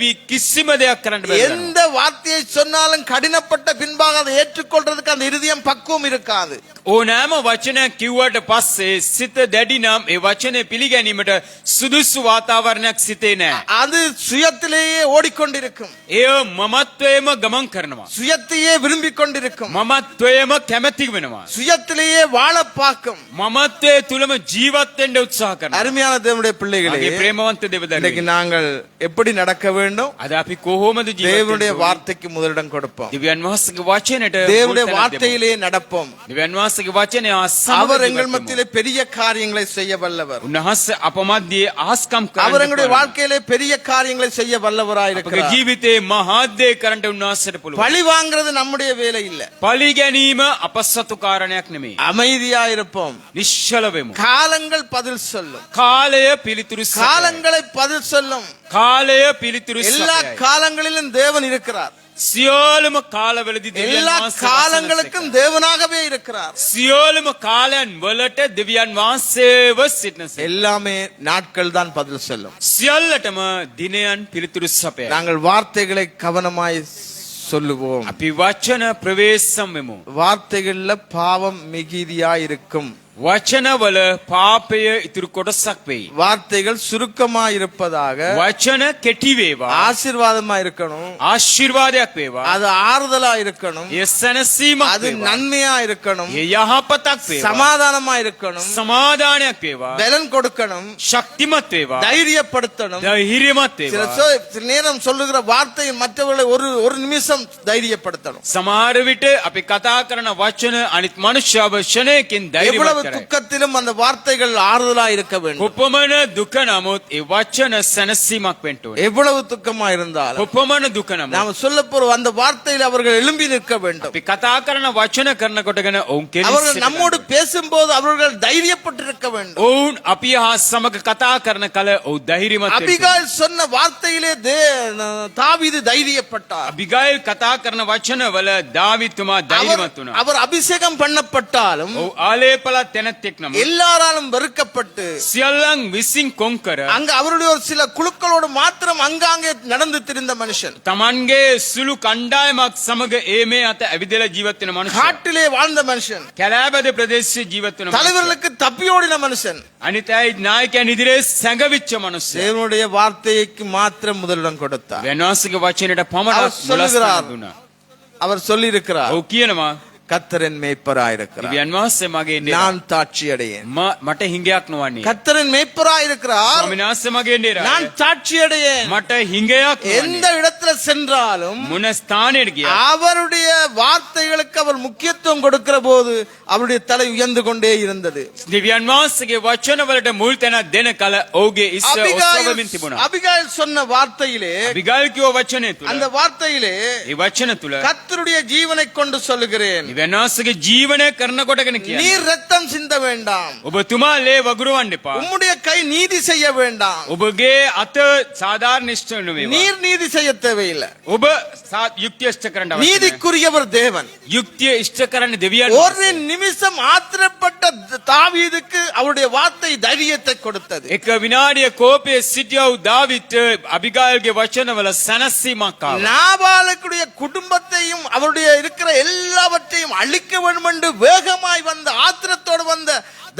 වී කිසිම දෙයක් කරන්න බැහැ. எந்த வார்த்தையை சொன்னாலும் கடினப்பட்ட பின்பாக அதை ஏற்றுக்கொள்றதுக்கு அந்த இருதயம் பக்குவம் இருக்காது. ඕනෑම වචනයක් කිව්වට පස්සේ සිත දැඩි නම් ඒ වචනේ පිළිගැනීමට සුදුසු වාතාවරණයක් සිතේ නැහැ. அது சுயத்திலேயே ஓடிக்கொண்டிருக்கும். එය මමත්වයේම ගමන් කරනවා. சுயத்தையே விரும்பிக் கொண்டிருக்கும். මමත්වයේම කැමැති වෙනවා. சுயத்திலேயே வாழ பார்க்கும். මමත්වයේ තුලම ජීවත් වෙන්න උත්සාහ කරනවා. அருமையான தேவனுடைய பிள்ளைகளே, මගේ ප්‍රේමවන්ත இன்னைக்கு දෙවදරුවෝ நாங்கள் எப்படி நடக்க வேண்டும்? අද අපි කොහොමද ජීවත් தேவனுடைய වෙන්නේ? வார்த்தைக்கு முதலிடம் கொடுப்போம். දෙවියන් වහන්සේගේ වචනයට தேவனுடைய මුල් තැනක් දෙමු. வார்த்தையிலே நடப்போம். දෙවියන් වහන්සේගේ වචනය அவர் සමග எங்கள் ජීවත් වෙමු. மத்தியிலே பெரிய காரியங்களை செய்ய வல்லவர். උන්වහන්සේ අප මැද්දේ ආස්කම් அவர் කරන්න எங்களுடைய පුළුවන්. வாழ்க்கையிலே பெரிய காரியங்களை செய்ய வல்லவராய் අපගේ இருக்கிறார். ජීවිතේ මහත්දේ කරන්න උන්වහන්සේට පුළුවන්. பழி வாங்குறது நம்முடைய வேலை இல்ல. පලි ගැනීම අපසතු කාරණයක් නෙමෙයි. அமைதியா இருப்போம். නිශ්චල වෙමු. காலங்கள் பதில் சொல்லும். කාලය පිළිතුරු සපයයි. காலங்களை பதில் சொல்லும். කාලය පිළිතුරු எல்லா සපයයි. காலங்களிலும் தேவன் இருக்கிறார். සියලුම කාලවලදී දෙවියන් எல்லா වහන්සේ காலங்களுக்கும் தேவனாகவே இருக்கிறார். සියලුම කාලයන් වලට දෙවියන් වහන්සේව සිටිනසේ. எல்லாமே நாட்கள் தான் பதில் சொல்லும். සියල්ලටම දිනයන් පිළිතුරු සපයයි. நாங்கள் வார்த்தைகளை கவனமாய் சொல்லுவோம். අපි වචන ප්‍රවේශම් වෙමු. வார்த்தைகள்ல பாவம் மிகுதியா இருக்கும். වචනවල පාපය ඉතුරු කොටසක් වෙයි. வார்த்தைகள் சுருக்கமா இருப்பதாக, වචන කෙටි වේවා. ஆசீர்வாதமா இருக்கணும், ආශිර්වාදයක් වේවා. அது ஆறுதலா இருக்கணும், ඒ සැනසීමක් அது වේවා. நன்மையா இருக்கணும், ඒ යහපතක් වේවා. சமாதானமா இருக்கணும், සමාදානයක් වේවා. பலன் கொடுக்கணும், ශක්තිමත් වේවා. தைரியப்படுத்தணும். ධෛර්යමත් சில වේවා. சில நேரம் சொல்லுகிற வார்த்தை மற்றவர்களை ஒரு நிமிஷம் தைரியப்படுத்தணும். සමහර විට අපි කතා කරන වචන අනිත් මනුෂ්‍යව ක්ෂණයකින් ධෛර්යමත් எவ்வளவு කරයි. துக்கத்திலும் அந்த வார்த்தைகள் ஆறுதலா இருக்க வேண்டும். කොපමණ දුක නමුත් ඒ වචන සැනසීමක් වෙන්න ඕනේ. எவ்வளவு துக்கமா இருந்தாலும் කොපමණ දුක නමුත් நாம் சொல்ல போற அந்த வார்த்தையில் அவர்கள் எழும்பி நிற்க வேண்டும். අපි කතා කරන වචන කරනකොටගෙන ඔවුන් அவர்கள் කෙලිස් நம்மோடு பேசும்போது அவர்கள் தைரியப்பட்டிருக்க வேண்டும். ඔවුන් අපි හා සමග කතා කරන කල ඔව් ධෛර්යමත් වෙන්න ඕනේ. அபிகாயில் சொன்ன வார்த்தையிலே தாவீது தைரியப்பட்டார். අබිගයිල් කතා කරන වචනවල දාවිතුමා ධෛර්යමත් වුණා. அவர் அபிஷேகம் பண்ணப்பட்டாலும் ඔව් ආලේපලත් තැනැත්තෙක් නම எல்லாராலும் வெறுக்கப்பட்டு සියල්ලන් විසින් කොන් කර அங்க அவருடைய ஒரு சில குழுக்களோடு மாத்திரம் அங்காங்கே நடந்து திரிந்த மனுஷன், තමන්ගේ සුළු කණ්ඩායමක් සමග ඒ මේ අත ඇවිදලා ජීවත් වෙන මනුෂ්‍යයා. காட்டிலே வாழ்ந்த மனுஷன், කැලෑබද ප්‍රදේශයේ ජීවත් වෙන මනුෂ්‍යයා. தலைவர்களுக்கு தப்பியோடின மனுஷன், අනිත් අය නායකයන් ඉදිරියේ සැඟවිච්ච මනුෂ්‍යයා. தேவனுடைய வார்த்தைக்கு மாத்திரம் முதலிடம் கொடுத்தார். වෙනවාසික වචනයට அவர் පමණක් சொல்லுகிறார், මුලස්ථාන දුන්නා. அவர் சொல்லி இருக்கிறார், ඔව් කියනවා கர்த்தரின் மேய்ப்பராயிருக்கிறார், දිව්‍යන් වහන්සේ මගේ නේ. நான் தாட்சி அடையேன். මට හිඟයක් නොවන්නේ. கர்த்தரின் மேய்ப்பராயிருக்கிறார், ස්වාමීන් වහන්සේ මගේ නේ. நான் தாட்சி அடையேன். මට හිඟයක් எந்த නොවන්නේ. இடத்துல சென்றாலும் මොන ස්ථානයට ගියා அவருடைய வார்த்தைகளுக்கு அவர் முக்கியத்துவம் கொடுக்கிற போது அவருடைய தலை உயர்ந்து கொண்டே இருந்தது. දිව්‍යන් වහන්සේගේ වචනවලට මුල් තැනක් දෙන කල ඔහුගේ ඉස්ස ඔස්සවමින් තිබුණා. அபிகாயில் சொன்ன வார்த்தையிலே, අබිගයිල් කියව වචනේ තුල அந்த வார்த்தையிலே ඒ වචන තුල கர்த்தருடைய ஜீவனை கொண்டு சொல்லுகிறேன், දිව්‍යන් වහන්සේගේ ජීවනය කරනකොටගෙන நீ කියන්නේ ரத்தம் சிந்த வேண்டாம், ඔබතුමා ලේ වගුරවන්න එපා. உம்முடைய கை நீதி செய்ய வேண்டாம், ඔබගේ අත සාධාරණ ඉෂ්ට නෙවෙයි. நீர் நீதி செய்ய தேவையில்லை, ඔබ යුක්තිය ඉෂ්ට කරන්න අවශ්‍ය නැහැ. நீதிக்குரியவர் தேவன். යුක්තිය ඉෂ්ට කරන්න දෙවියන් ஒரு நிமிஷம் ஆத்திரப்பட்ட தாவீதுக்கு அவருடைய வார்த்தை தைரியத்தை கொடுத்தது. එක විනාඩිය කෝපයේ සිටියව දාවිත් අබිගයිල්ගේ වචනවල සැනසීමක් ආවා. நாபாலுடைய குடும்பத்தையும் அவருடைய இருக்கிற எல்லாவற்றையும் அழிக்க வேண்டும் என்று வேகமாய் வந்த ஆத்திரத்தோடு வந்த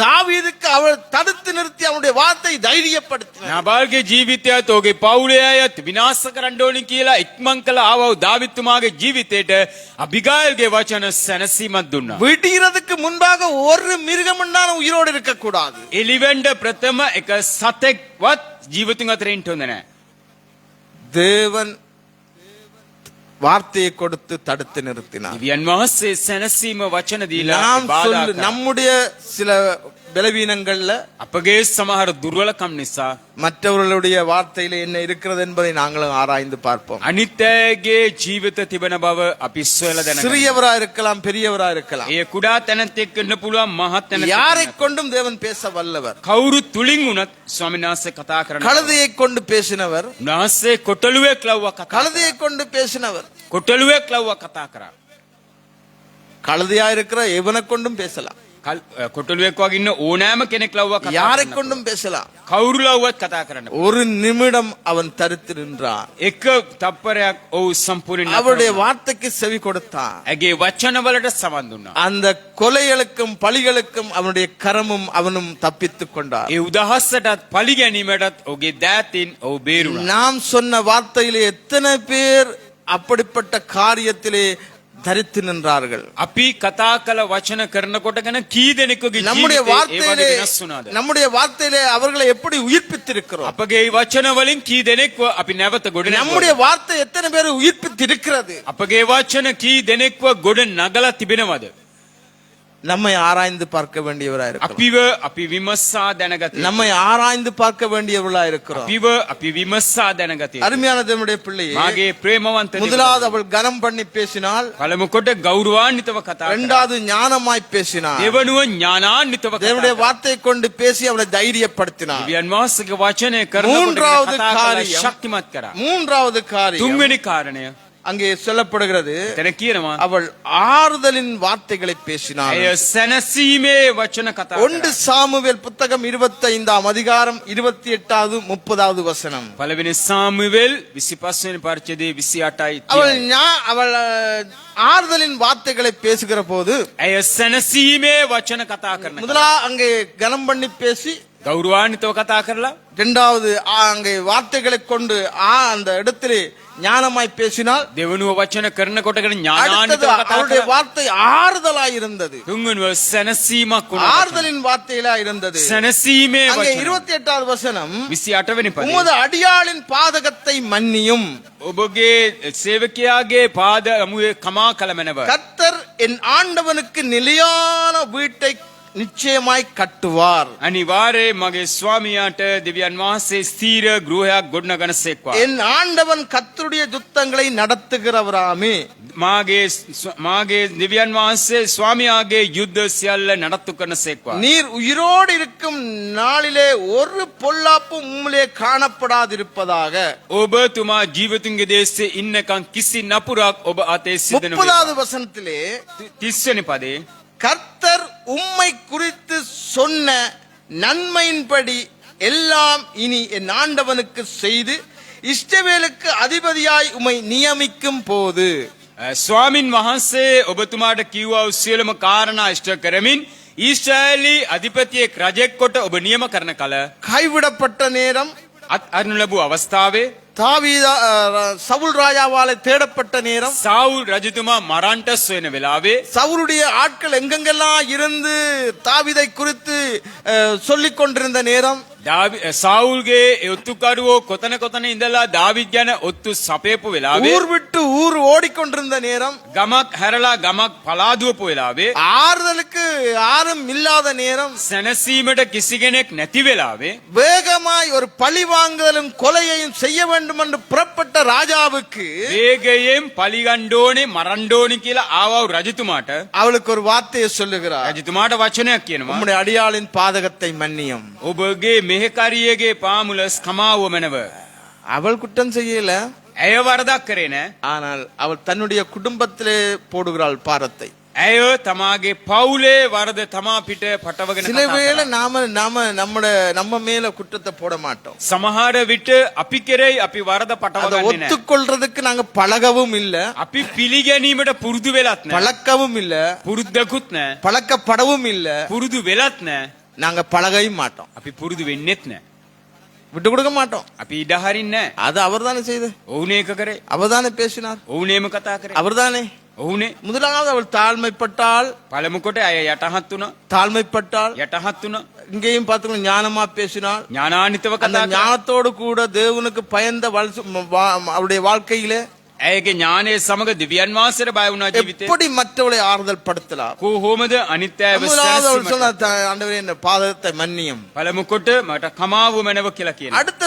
தாவீதுக்கு அவர் தடுத்து நிறுத்தி அவருடைய வார்த்தை தைரியப்படுத்தினார். නාබාල්ගේ ජීවිතයත් ඔහුගේ පවුලේ අයත් විනාශ කරන්න ඕනි කියලා ඉක්මන් කළ ආවව දාවිත්තුමාගේ ජීවිතේට අබිගයිල්ගේ වචන සැනසීමක් දුන්නා. விடுகிறதுக்கு முன்பாக ஒரு மிருகமுண்டான உயிரோடு இருக்க கூடாது. එලිවෙන්ඩ ප්‍රථම එක සතෙක්වත් ජීවිතුන් අතර ඉන්න හොඳ නැහැ. தேவன் வார்த்தையை கொடுத்து தடுத்து நிறுத்தினார். දිව්‍යන් වහන්සේ සැනසීම වචන දීලා நாம் බාධා කළා. நம்முடைய சில பலவீனங்கள்ல අපගේ සමහර දුර්වලකම් නිසා மற்றவர்களுடைய வார்த்தையில என்ன இருக்கிறது என்பதை நாங்களும் ஆராய்ந்து பார்ப்போம். අනිත් අයගේ ජීවිත තිබෙන බව අපි සොයලා දැනගන්න. சிறியவரா இருக்கலாம், பெரியவரா இருக்கலாம், ඒ කුඩා තැනැත්තෙක් වෙන්න පුළුවන්, මහත් තැනැත්තෙක් யாரை වෙන්න. கொண்டும் தேவன் பேச வல்லவர். කවුරු තුලින් වුණත් ස්වාමීන් වහන්සේ කතා කරනවා. கழுதையை கொண்டு பேசினவர், උන්වහන්සේ කොටලුවෙක් ලව්වා කතා කරා. கழுதையை கொண்டு பேசினவர். කොටලුවෙක් ලව්වා කතා කරා. கழுதையா இருக்கிற எவனை கொண்டும் பேசலாம், කොටලුවෙක් වගේ ඉන්න ඕනෑම කෙනෙක් ලව්වා කතා யாரை කරන්න. கொண்டும் பேசலாம். කවුරු ලව්වත් කතා කරන්න. ஒரு நிமிடம் அவன் தரித்து நின்றான். එක තප්පරයක් ඔව් සම්පූර්ණ அவருடைய வார்த்தைக்கு செவி கொடுத்தான். ඇගේ වචනවලට සමන් දුන්නා. அந்த கொலைகளுக்கும் பழிகளுக்கும் அவனுடைய கரமும் அவனும் தப்பித்துக் கொண்டார். ඒ උදහසටත් පලි ගැනීමටත් ඔහුගේ දෑතින් ඔහු බේරුණා. நாம் சொன்ன வார்த்தையிலே எத்தனை பேர் அப்படிப்பட்ட காரியத்திலே தரித்து நின்றார்கள். අපි කතා කළ වචන කරනකොටගෙන කී දෙනෙකුගේ நம்முடைய ජීවිතේ ඒ வார்த்தையிலே වගේ වෙනස් වුණාද? நம்முடைய வார்த்தையிலே அவர்களை எப்படி உயிர்ப்பித்திருக்கிறோம். අපගේ වචන වලින් කී දෙනෙක්ව අපි නැවත ගොඩ நம்முடைய නැගුවා? வார்த்தை எத்தனை பேர் உயிர்ப்பித்திருக்கிறது. අපගේ වචන කී දෙනෙක්ව ගොඩ නගලා තිබෙනවද? நம்மை ஆராய்ந்து பார்க்க வேண்டியவராய் இருக்கிறோம். අපිව අපි විමසා දැනගත යුතුයි. நம்மை ஆராய்ந்து பார்க்க வேண்டியவர்களாய் இருக்கிறோம். අපිව අපි විමසා දැනගත යුතුයි. அருமையான தேவனுடைய பிள்ளையே, මාගේ ප්‍රේමවන්ත முதலாவது அவள் கனம் பண்ணி பேசினாள், පළමු කොට ගෞරවාන්විතව කතා කරා. இரண்டாவது ஞானமாய் பேசினாள், දෙවනුව ඥානාන්විතව කතා தேவனுடைய කරා. வார்த்தையை கொண்டு பேசி அவளை தைரியப்படுத்தினாள். දිව්‍යන් වහන්සේගේ වචනය කරනකොට மூன்றாவது කතා කරලා කාරිயம், ශක්තිමත් කරා. மூன்றாவது காரியம், තුන්වෙනි කාරණය அங்கே சொல்லப்படுகிறது එතන කියනවා அவள் ஆறுதலின் வார்த்தைகளை பேசினாள். ඇය සැනසීමේ වචන කතා ஒன்று කරා. சாமுவேல் புத்தகம் 25 அதிகாரம் 28வது 30வது வசனம். පළවෙනි සාමුවෙල් 25 වෙනි පරිච්ඡේදයේ 28යි அவள் 30යි. அவள் ஆறுதலின் வார்த்தைகளை பேசுகிற போது ඇය සැනසීමේ වචන කතා කරන முதலா அங்கே கனம் பண்ணி பேசி ගෞරවාන්විතව කතා කරලා இரண்டாவது அங்கே வார்த்தைகளை கொண்டு அந்த இடத்திலே ஞானமாய் பேசினால் දෙවනුව වචන කරනකොටගෙන அடுத்தது ඥානාන්විතව කතා அவருடைய කරලා வார்த்தை ஆறுதலாய் இருந்தது. තුන්වෙනිව සැනසීමක් වුණා. ஆறுதலின் வார்த்தையிலா இருந்தது. සැනසීමේ அங்கே වචන 28வது வசனம் 28 වෙනි පදේ உமது அடியாளின் பாதகத்தை மன்னியும் ඔබගේ සේවකයාගේ පාද අමුවේ කමා කළ මැනව. கர்த்தர் என் ஆண்டவனுக்கு நிலையான வீட்டை நிச்சயமாய் கட்டுவார். අනිවාර්යයෙන් මගේ ස්වාමියාට දෙවියන් වහන්සේ ස්ථීර ගෘහයක් ගොඩනගන සේක්වා. என் ஆண்டவன் கர்த்தருடைய யுத்தங்களை நடத்துகிறவராமே. මාගේ දෙවියන් වහන්සේ ස්වාමියාගේ යුද්ධ සියල්ල නඩත්තු කරන සේක්වා. நீர் உயிரோடு இருக்கும் நாளிலே ஒரு பொல்லாப்பும் உம்மிலே காணப்படாதிருப்பதாக. ඔබතුමා ජීවිතුන්ගේ දේශේ ඉන්නකම් කිසි නපුරක් ඔබ අතේ සිදු 30வது வசனத்திலே 30 වෙනි පදේ கர்த்தர் உம்மை குறித்து சொன்ன நன்மையின்படி எல்லாம் இனி என் ஆண்டவனுக்கு செய்து இஸ்ரவேலுக்கு அதிபதியாய் உம்மை நியமிக்கும் போது ස්වාමින් වහන්සේ ඔබතුමාට කිව්වා වූ සියලුම කාරණා ඉෂ්ට කරමින් ඊශ්‍රායලී අධිපතියෙක් රජෙක් කොට ඔබ නියම කරන කල கைவிடப்பட்ட நேரம், අත් අරිනු ලැබූ අවස්ථාවේ சவுல் ராஜாவாலே தேடப்பட்ட நேரம், සාවුල් රජතුමා මරන්ට සොයන වෙලාවේ சவுலுடைய ஆட்கள் எங்கெங்கெல்லாம் இருந்து தாவீதை குறித்து சொல்லிக் கொண்டிருந்த நேரம், සාවුල්ගේ ඔත්තුකරුවෝ කොතන කොතන ඉඳලා දාවිද් ගැන ඔත්තු සපයපු වෙලාවේ ஊர் விட்டு ஊர் ஓடிக்கொண்டிருந்த நேரம், ගමක් හැරලා ගමක් පලාදුවපු වෙලාවේ ஆறுதலுக்கு யாரும் இல்லாத நேரம், සැනසීමට කිසි කෙනෙක් නැති වෙලාවේ வேகமாய் ஒரு பழிவாங்குதலும் கொலையையும் செய்ய வேண்டும் என்று புறப்பட்ட ராஜாவுக்கு වේගයෙන් පලිගණ්ඩෝනේ මරණ්ඩෝනි කියලා ආවව රජතුමාට அவளுக்கு ஒரு வார்த்தையை சொல்லுகிறார். රජතුමාට වචනයක් කියනවා. உம்முடைய அடியாளின் பாதகத்தை மன்னியும். ඔබගේ මෙහෙකරියගේ පාමුලස් කමාව මැනව. அவள் குற்றம் செய்யல, ඇය වරදක් කරේ නෑ. ஆனால் அவள் தன்னுடைய குடும்பத்திலே போடுகிறாள் பாரத்தை. ඇය තමාගේ පවුලේ වරද තමා පිට පටවගෙන சில කතා வேளை කරා. நம்ம மேல குற்றத்தை போட மாட்டோம். සමහර විට අපි කෙරෙහි අපි වරද அதை පටවගන්නේ නෑ. ஒத்துக்கொள்றதுக்கு நாங்க பழகவும் இல்ல, අපි පිළිගැනීමට පුරුදු වෙලත් නෑ. பழக்கவும் இல்ல, පුරුද්දකුත් නෑ. பழக்கப்படவும் இல்ல, පුරුදු වෙලත් නෑ. நாங்க பழகவும் மாட்டோம், අපි පුරුදු වෙන්නෙත් නෑ. விட்டு கொடுக்க மாட்டோம். අපි ඉඩ හරින්නේ නෑ. அது அவர்தானே செய்து, ඔවුන් ඒක කරේ. அவர்தானே பேசினார், ඔවුනේම කතා කරේ. அவர்தானே. ඔවුනේ முதலாவது அவள் தாழ்மைப்பட்டாள், පළමු කොට අය යටහත් වුණා. தாழ்மைப்பட்டாள். යටහත් වුණා. இங்கேயும் பார்த்துக்கணும், ஞானமா பேசினாள். ඥානාන්විතව அந்த කතා කරා. ஞானத்தோடு கூட தேவனுக்கு பயந்த அவருடைய வாழ்க்கையிலே ඇයගේ ඥානයේ සමග දිව්‍යන් වහන්සේට බය වුණා ජීවිතේ. எப்படி மற்றவளை ஆறுதல் படுத்தலாம். කොහොමද අනිත් අයව முதலாவது அவள் සැනසීමට? சொன்ன ஆண்டவரே என் பாதத்தை மன்னியும். පළමු කොට මට කමාව මැනව කියලා කියනවා. அடுத்த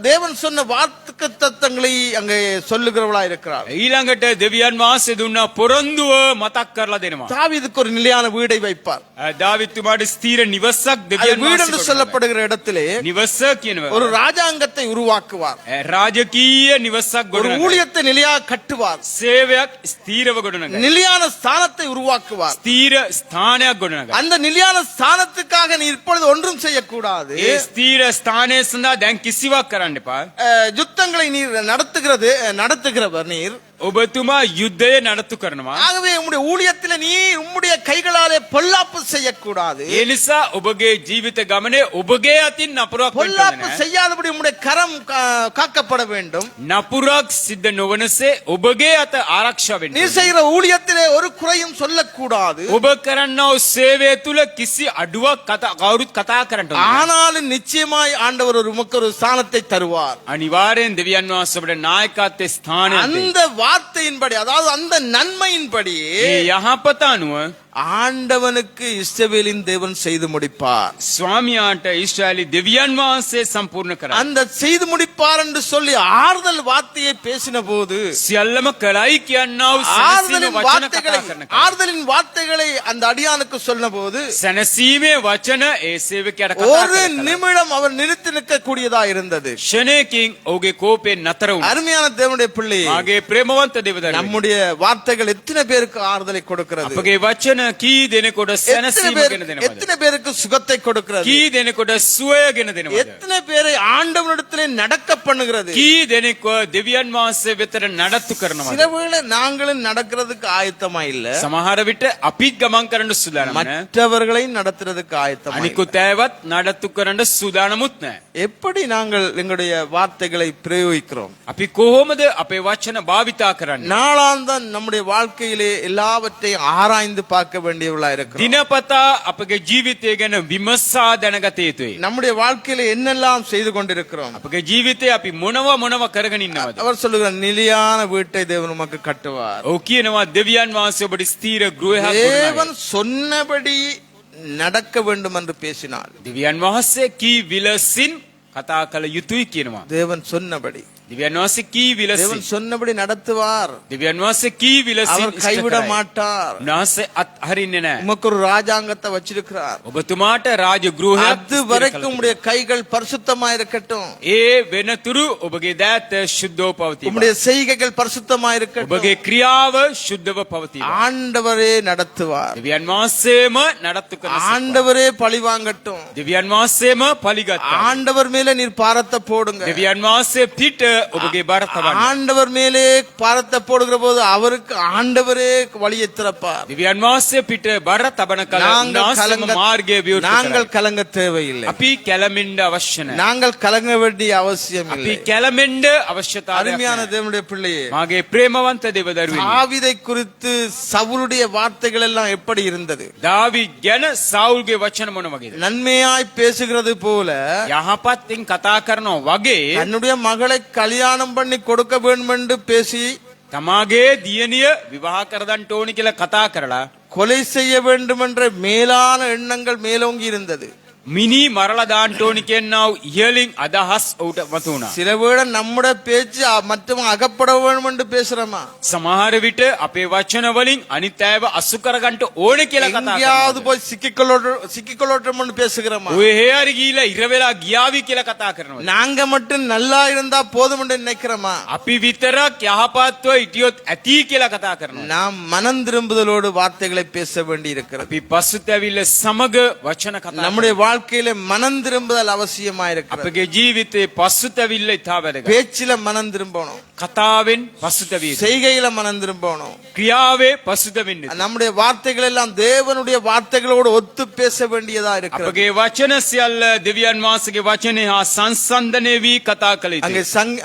தேவன் சொன்ன வாக்கு தத்தங்களை அங்கே சொல்லுகிறவளா இருக்கிறார். ඊළඟට දෙවියන් වහන්සේ දුන්න පොරොන්දුව මතක් කරලා දෙනවා. தாவீதுக்கு ஒரு நிலையான வீடை வைப்பார். දාවිත්තුමාට ස්ථීර නිවසක් அது දෙවියන් வீடு වහන්සේ என்று ගොඩනගනවා. சொல்லப்படுகிற இடத்திலே නිවස කියනවා. ஒரு ராஜாங்கத்தை உருவாக்குவார். රාජකීය නිවසක් ஒரு ගොඩනගනවා. ஊழியத்தை நிலையாக கட்டுவார். සේවයක් ස්ථීරව ගොඩනගනවා. நிலையான ஸ்தானத்தை உருவாக்குவார். ස්ථීර ස්ථානයක් ගොඩනගනවා. அந்த நிலையான ஸ்தானத்துக்காக நீ இப்பொழுது ஒன்றும் செய்யக்கூடாது. ඒ ස්ථීර ස්ථානයේ සඳහා දැන් කිසිවක් කරන්න එපා. யுத்தங்களை நீர் நடத்துகிறவர் நீர். ඔබතුමා යුද්ධය නඩත්තු කරනවා. ஆகவே உம்முடைய ஊழியத்தில் நீ உம்முடைய கைகளாலே பொல்லாப்பு செய்யக்கூடாது. ඒ නිසා ඔබගේ ජීවිත ගමනේ ඔබගේ අතින් නපුරක් වෙන්න பொல்லாப்பு ඕනේ. செய்யாதபடி உம்முடைய கரம் காக்கப்பட வேண்டும். නපුරක් සිද්ධ නොවනසේ ඔබගේ අත ආරක්ෂා වෙන්න நீ ඕනේ. செய்கிற ஊழியத்திலே ஒரு குறையும் சொல்லக்கூடாது. ඔබ කරන්නව සේවය තුල කිසි අඩුවක් කවුරුත් කතා කරන්න ඕනේ. ஆனாலும் நிச்சயமாய் ஆண்டவர் உமக்கு ஒரு ஸ்தானத்தை தருவார். අනිවාර්යෙන් දෙවියන් වහන්සේ ඔබට නායකත්වයේ ස්ථානයක් දෙයි. அந்த வார்த்தையின்படி, அதாவது அந்த நன்மையின்படி ඒ යහපත අනුව ஆண்டவனுக்கு இஸ்ரவேலின் தேவன் செய்து முடிப்பார். ස්වාමියාට ඊශ්‍රායලි දෙවියන් වහන්සේ සම්පූර්ණ කරයි. அந்த செய்து முடிப்பார் என்று சொல்லி ஆறுதல் வார்த்தையை பேசின போது සියල්ලම කරයි කියන්නා වූ සැනසීම ஆறுதலின் වචන කතා வார்த்தைகளை කරන ஆறுதலின் வார்த்தைகளை அந்த அடியானுக்கு சொன்ன போது සැනසීමේ වචන ඒ සේවකයාට කතා ஒரு කරන நிமிடம் அவர் நிறுத்தி நிற்கக்கூடியதா இருந்தது. ක්ෂණයකින් ඔහුගේ කෝපයෙන් නතර වුණා. அருமையான தேவனுடைய பிள்ளை, මාගේ ප්‍රේමවන්ත දෙවදරුවනි, நம்முடைய வார்த்தைகள் எத்தனை பேருக்கு ஆறுதலை கொடுக்கிறது? අපගේ වචන කී දෙනෙකුට සැනසීම ගෙන දෙනවද? எத்தனை பேருக்கு சுகத்தை கொடுக்கிறது? කී දෙනෙකුට සුවය ගෙන දෙනවද? எத்தனை பேரை ஆண்டவனிடத்திலே நடக்க பண்ணுகிறது? කී දෙනෙක්ව දෙවියන් වහන්සේ වෙතට නඩත්තු කරනවද? சில வேளை நாங்களும் நடக்கிறதுக்கு ஆயத்தமா இல்ல, සමහර විට අපිත් ගමන් කරන්න සූදානම් නැහැ. மற்றவர்களை நடத்துறதுக்கு ஆயத்தமா இல்ல. අනිකුත් අයවත් නඩත්තු කරන්න සූදානමුත් නැහැ. எப்படி நாங்கள் எங்களுடைய வார்த்தைகளை பிரயோகிக்கிறோம்? අපි කොහොමද අපේ වචන භාවිතා කරන්නේ? நாளாந்தம் நம்முடைய வாழ்க்கையிலே எல்லாவற்றையும் ஆராய்ந்து பார்க்க வேண்டியவர்களா இருக்கிறோம். දිනපතා අපගේ ජීවිතය ගැන විමසා දැනගත යුතුයි. நம்முடைய வாழ்க்கையில என்னெல்லாம் செய்து கொண்டிருக்கிறோம்? අපගේ ජීවිතේ අපි මොනව කරගෙන ඉන්නවද? அவர் சொல்லுகிறார், நிலையான வீட்டை தேவன் உமக்கு கட்டுவார். ඔව් කියනවා දෙවියන් වහන්සේ ඔබට ස්ථීර ගෘහයක් தேவன் ගොඩනගයි. சொன்னபடி நடக்க வேண்டும் என்று பேசினார். දෙවියන් වහන්සේ කී විලසින් කතා කළ යුතුයි කියනවා. தேவன் சொன்னபடி, දෙවියන් වහන්සේ කී தேவன் විලසින් சொன்னபடி நடத்துவார். දෙවියන් වහන්සේ කී විලසින් அவர் ඉෂ්ට கைவிட කරයි. மாட்டார். උන්වහන්සේ අත්හරින්නේ නැහැ. உமக்கு ஒரு ராஜாங்கத்தை வச்சிருக்கிறார். ඔබතුමාට රාජ ගෘහයක් அது வரைக்கும் உம்முடைய கைகள் பரிசுத்தமா இருக்கட்டும். ඒ වෙනතුරු ඔබගේ දෑත ශුද්ධව පවතිවා. உம்முடைய செய்கைகள் பரிசுத்தமா இருக்கட்டும். ඔබගේ ක්‍රියාව ශුද්ධව පවතිවා. ஆண்டவரே நடத்துவார். දෙවියන් වහන්සේම නඩත්තු කරන ஆண்டவரே பழி வாங்கட்டும். දෙවියන් වහන්සේම පලිගත්තා. ஆண்டவர் மேல நீர் பாரத்தை போடுங்க. දෙවියන් වහන්සේ පිට ඔබගේ බර තබන්න. ஆண்டவர் மேலே பாரத்தை போடுகிற போது அவருக்கு ஆண்டவரே வழியை திறப்பார். දෙවියන් වහන්සේ පිට බර තබන කල උන්වහන්සේම මාර්ගය විවෘත நாங்கள் කරයි. கலங்க தேவையில்லை. අපි කැළමෙන්න අවශ්‍ය නැහැ. நாங்கள் கலங்க வேண்டிய அவசியம் අපි இல்லை. කැළමෙන්න අවශ්‍යතාවයක් அருமையான නැහැ. தேவனுடைய பிள்ளையே, මාගේ ප්‍රේමවන්ත දෙවදරුවනි, தாவீதை குறித்து சவுலுடைய வார்த்தைகள் எல்லாம் எப்படி இருந்தது? දාවිද් ගැන සාවුල්ගේ වචන මොන වගේද? நன்மையாய் பேசுகிறது போல යහපත්ින් කතා කරනවා වගේ தன்னுடைய மகளை கல்யாணம் பண்ணி கொடுக்க வேண்டும் என்று பேசி තමාගේ දියණිය විවාහ කරදන්ට ඕනි කියලා කතා කරලා கொலை செய்ய வேண்டும் என்ற மேலான எண்ணங்கள் மேலோங்கி இருந்தது. මිනි මරලා දාන්න ඕනි කියනවා ඉහලින් අදහස් උට වතුණා. சில வேளை நம்முடைய பேச்சு மற்றவங்க அகப்பட வேண்டும் என்று பேசுறோமா? සමහර විට අපේ වචන වලින් අනිත් අයව අසු කරගන්න ඕනේ කියලා කතා எங்கேயாவது කරනවා. போய் சிக்கிக்கொள்ளோட்டோம்னு பேசுகிறோமா? ඔය හේරි ගිහිලා ඉර වෙලා ගියාවි කියලා කතා කරනවා. நாங்க மட்டும் நல்லா இருந்தா போதும் என்று நினைக்கிறோமா? අපි විතරක් යහපත්ව හිටියොත් ඇති කියලා කතා කරනවා. நாம் மனம் திரும்புதலோடு வார்த்தைகளை பேச வேண்டி இருக்கிறது. අපි පසුතැවිල්ල සමග වචන කතා நம்முடைய வாழ்க்கையில மனம் திரும்புதல் அவசியமா இருக்கிறது. අපගේ ජීවිතේ පසුතැවිල්ල ඉතා වැදගත්. பேச்சில மனம் திரும்பணும், කතාවෙන් පසුතැවිය යුතුයි. செய்கையில மனம் திரும்பணும். ක්‍රියාවේ පසුතැවෙන්න යුතුයි. நம்முடைய வார்த்தைகள் எல்லாம் தேவனுடைய வார்த்தைகளோடு ஒத்து பேச வேண்டியதா இருக்கிறது. අපගේ වචන සියල්ල දෙවියන් වහන්සේගේ වචනේ හා සංසන්දනය වී කතා කළ அங்கே යුතුයි.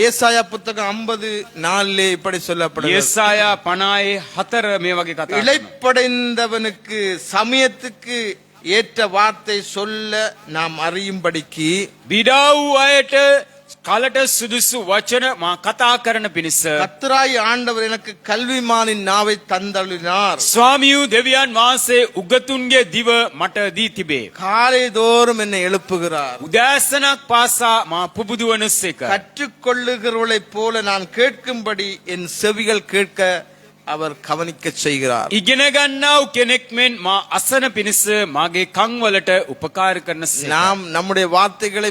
ஏசாயா புத்தகம் 54 இப்படி சொல்லப்படுகிறது. යෙසායා 54 මේ වගේ කතා කරනවා. இளைப்படைந்தவனுக்கு சமயத்துக்கு ஏற்ற வார்த்தை சொல்ல நாம் அறியும்படிக்கு විඩා වූ අයට කලට සුදුසු වචන මා කතා කරන පිණිස கர்த்தராய் ஆண்டவர் எனக்கு கல்விமானின் நாவை தந்தளினார். ස්වාමියු දෙවියන් වහන්සේ උගතුන්ගේ දිව මට දී තිබේ. காலைதோறும் என்னை எழுப்புகிறார். උදෑසනක් පාසා මා පුබුදුවනසේක. கற்றுக்கொள்ளுகிறவளைப் போல நான் கேட்கும்படி என் செவிகள் கேட்க அவர் கவனிக்க செய்கிறார். ඉගෙන ගන්නා වූ කෙනෙක් මෙන් මා අසන පිණිස මාගේ කන් වලට උපකාර කරනසේක. நாம் நம்முடைய வார்த்தைகளை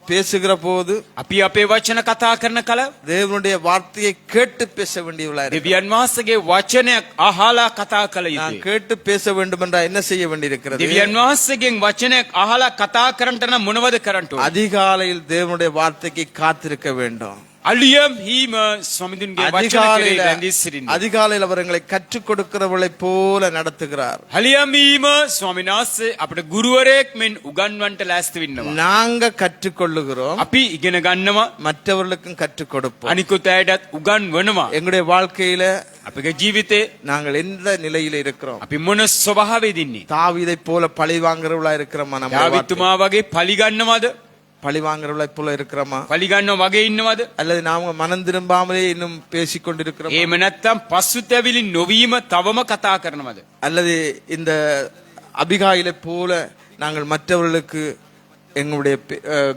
பேசுகிற போது අපි අපේ වචන කතා කරන කල தேவனுடைய வார்த்தையை கேட்டு பேச வேண்டியவர்களா இருக்கிறோம். දෙවියන් වහන්සේගේ වචනයක් අහලා කතා කළ நான் යුතුයි. கேட்டு பேச வேண்டும் என்றால் என்ன செய்ய வேண்டியிருக்கிறது? දෙවියන් වහන්සේගෙන් වචනයක් අහලා කතා කරන්නට නම් මොනවද කරන්න ඕනේ? அதிகாலையில் தேவனுடைய வார்த்தைக்கு காத்திருக்க வேண்டும். අලියම් හීම ස්වාමිදුන්ගේ වචන කෙරෙහි රැඳී සිටින්න. அதிகாலையில் அவர் எங்களை கற்றுக் கொடுக்கிறவளைப் போல நடத்துகிறார். අලියම් හීම ස්වාමීන් වහන්සේ අපිට ගුරුවරයෙක් මෙන් උගන්වන්නට ලෑස්ති වෙනවා. நாங்க கற்றுக்கொள்ளுகிறோம், අපි ඉගෙන ගන්නවා, மற்றவர்களுக்கும் கற்றுக் கொடுப்போம். අනිකුත් අයටත් උගන්වනවා. எங்களுடைய வாழ்க்கையில අපගේ ජීවිතේ நாங்கள் எந்த நிலையில இருக்கிறோம்? අපි මොන ස්වභාවයේද ඉන්නේ? தாவீதைப் போல பழி வாங்குறவளா இருக்கிறோமா? நம்ம දාවිතුමා වගේ පලිගන්නවද? பழி வாங்குறவளை போல இருக்கிறோமா? පලිගන්නව වගේ ඉන්නවද? அல்லது நாம மனம் திரும்பாமலே இன்னும் பேசிக் கொண்டிருக்கிறோம்? එහෙම නැත්නම් පසුතැවිලි නොවීම තවම කතා කරනවද? அல்லது இந்த அபிகாயிலை போல நாங்கள் மற்றவர்களுக்கு எங்களுடைய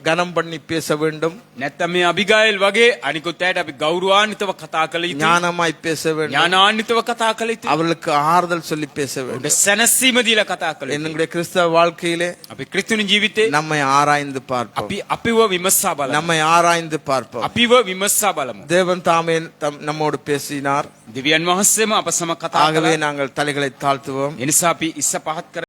கனம் பண்ணி பேச வேண்டும், නැත්නම් මේ අබිගායල් වගේ අනිකුත් අයට අපි ගෞරවාන්විතව කතා කළ යුතුයි. ஞானமாய் பேச வேண்டும், ඥානාන්විතව කතා කළ යුතුයි. அவர்களுக்கு ஆறுதல் சொல்லி பேச வேண்டும். උන්ට සැනසීම දීලා කතා කළ යුතුයි. என்னுடைய கிறிஸ்தவ வாழ்க்கையிலே අපි ක්‍රිස්තුනි ජීවිතේ நம்மை ஆராய்ந்து பார்ப்போம், අපි අපිව විමසා බලමු. நம்மை ஆராய்ந்து பார்ப்போம். අපිව විමසා බලමු. தேவன் தாமே நம்மோடு பேசினார். දෙවියන් වහන්සේම අප සම කතා ஆகவே කළා. நாங்கள் தலைகளை தாழ்த்துவோம். එනිසා අපි ඉස්ස පහත් කර